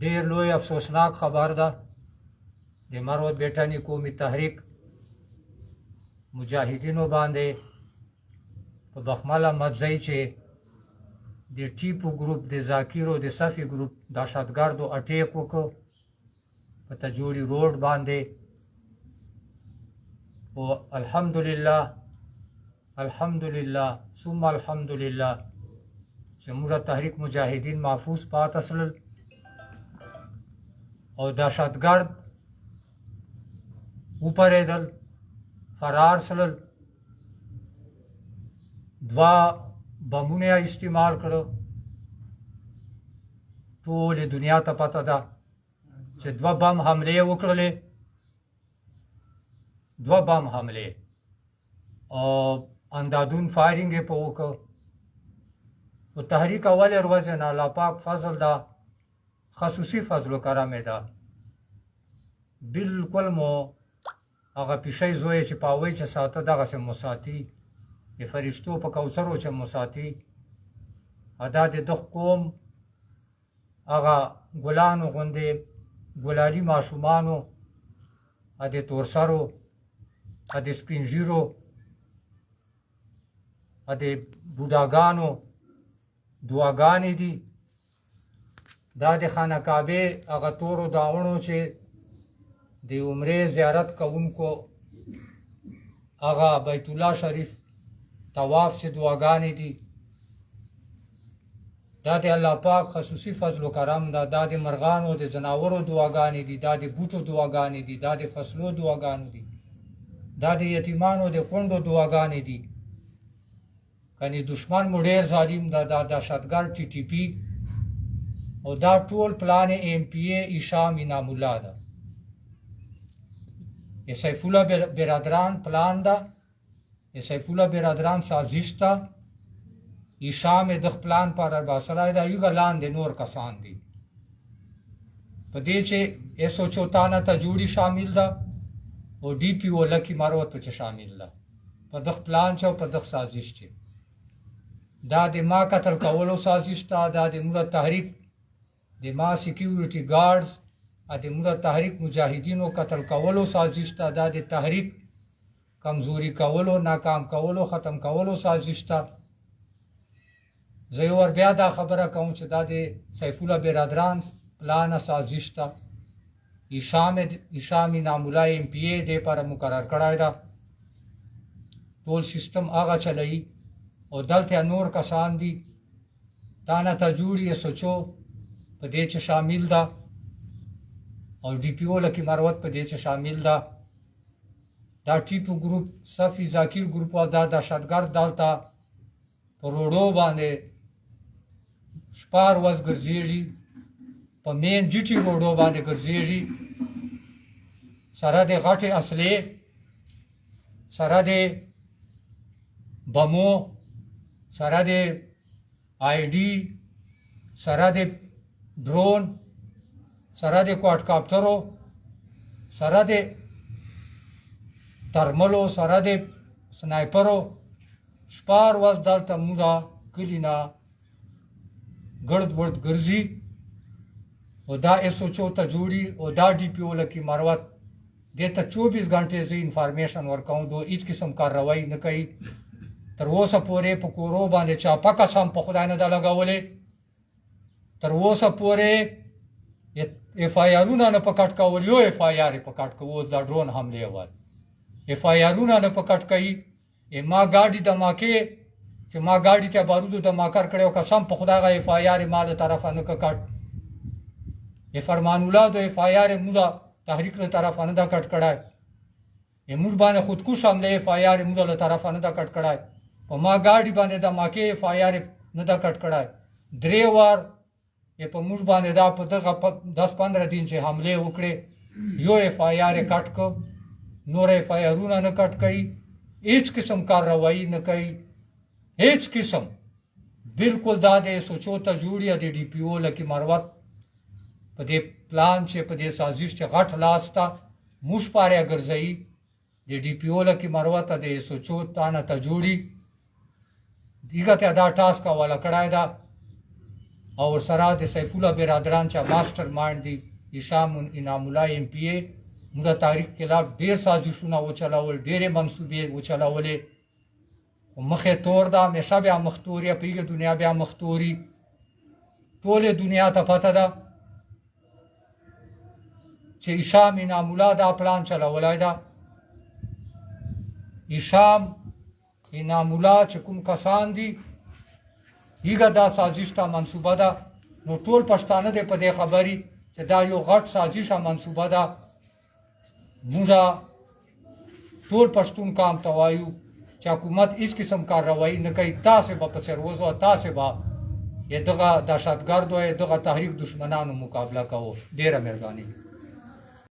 ډېر لوی افسوسناک خبر ده د مروت بیټني قومي تحریک مجاهدینو باندې په بخمله مځئ چې د ټیپو ګروپ د ذاکرو د صفي ګروپ دهشتګردو اټیک وکړ په تجوړي روډ باندې او الحمدلله ثم الحمدلله چې موږ تحریک مجاهدین محفوظ پاتې شول او دهشتګرد وپارېدل فرار شول دوه بمونه استعمال کړو ټولې دنیا ته پته ده چې دوه بم حملې وکړلې دوه بم حملې او اندادون فایرینګ یې په وکړ و تحریک اولې ورځې نه الله پاک فضل ده خصوصي فضل و کرم یې ده بالکل مو هغه پیشۍ زوی چې پاوی چې ساته دغسې مو ساتي د فرشتو په کوثرو چې مو ساتي دا د دغ قوم هغه ګلانو غوندې ګلالي ماشومانو د تورسرو د سپین ږیرو د بوډاګانو دعاګانې دي دا د خانه کعبې هغه تورو داوڼو چې د عمرې زیارت کوونکو هغه بیت الله شریف طواف چې دعاګانې دي دا د الله پاک خصوصي فضل و کرم ده دا د مرغانو د ځناورو دعاګانې دي دا د بوټو دعاګانې دي دا د فصلو دعاګانې دي دا د یتیمانو د کونډو دعاګانې دي کني دشمن مو ډېر ظالم ده دا دهشتګرد ټي ټي پي او دا ټول پلان ایم پی ای ایشا انعام الله ده سیف الله برادران پلان ده سیف الله برادران سازش ده ایشا مې د پلان پر ارباسرای ده یو لاندې نور کسان دي په دې چې 114 ته جوړی شامل ده او ډي پی او لکی مروت په شامل ده په دغه پلان چې په دغه سازش کې دا د ما قتل کولو سازش ده دا د موږ تحریک د ما سکیورټي ګارډز د موږ تحریک مجاهدینو قتل کولو سازش ده دا د تحریک کمزوري کولو ناکام کولو ختم کولو سازش ده زه یو ور بیا دا خبره کوم چې دا د سیف الله برادران پلان سازش ده ایشا انعام الله ایم پی ای دې پر مقرر کړای ده ټول سیستم هغه چلایي او دلته نور کسان دي دا نه ته جوړي سوچو په دې چې شامل ده او ډي پی او لکه مروت په دې چې شامل ده دا ټیپو ګروپ صفي ذاکر ګروپ او دا دهشتګرد دلته په روډو باندې شپار ورځ ګرځېږي په مین جي ټي روډو باندې ګرځېږي سره د غټې اصلې سره د بمو سره د آی ډي سره د ډرون سره د کوادکاپټرو سره د ترملو سره د سنایپرو شپار ورځ دلته موږ کلي نه ګرد ورد ګرځي او دا SHO ته جوړي او دا ډي پی او لکه مروت دې ته 24 غنټې زه انفارمیشن ورکوم دو هیڅ قسم کاروایی نه کوي تر اوسه پورې په کورو باندې چاپه قسم په خدای نه ده لګولې تر اوسه پورې اف آی آرونه نه په کټ کول یو اف آی آر په کټ کوو دا ډرون حمله وال اف آی آرونه نه په کټ کوي ما ګاډي د ماکه چې ما ګاډي ته بارودو د ماکر کړو قسم په خدای غا اف آی آر مال طرفه نه کټ فرمان الله د اف آی آر موږ تحریک له طرفه نه دا کټ کړای موږ باندې خودکش حمله اف آی آر موږ له طرفه نه دا کټ کړای په ما ګاډي باندې د ماکه اف آی آر نه دا کټ کړای درې وار په موږ باندې دا په دغه 10-15 دن چې حمله وکړي یو اف آی آر کټ کو نور اف آی آرونه نه کټ کوي هیڅ قسم کاروایی نه کوي هیڅ قسم بالکل دا د سوچو ته جوړي د ډي پی او لکه مروت په دې پلان چې په دې سازش چې غټ لاس ته موږ پاره ګرځي د ډي پی او لکه مروت د سوچو تانه ته جوړي دیګه ته دا ټاسک والا کړای دا او ورسره د سیف الله برادران چې ماسټر مایند دي هشام انعام الله MPA موږ د تحریک خلاف ډېر سازشونه وچلول ډېرې منصوبې وچلولې مخې تور ده همیشه بیا مخ توري پوهېږي دنیا بیا مخ توري ټولې دنیا ته پته ده چې هشام انعام الله دا پلان چلولی ده هشام انعام الله چې کوم کسان دي هیګه دا سازش ته منصوبه ده نو ټول پښتانه دې په دې خبري چې دا یو غټ سازش منصوبه ده موږ ټول پښتون قام ته وایو چې حکومت هیڅ قسم کارروایي نه کوي تاسې به په سروزو تاسې به دغه دهشتګردو دغه تحریک دشمنانو مقابله کوو ډېره مهرباني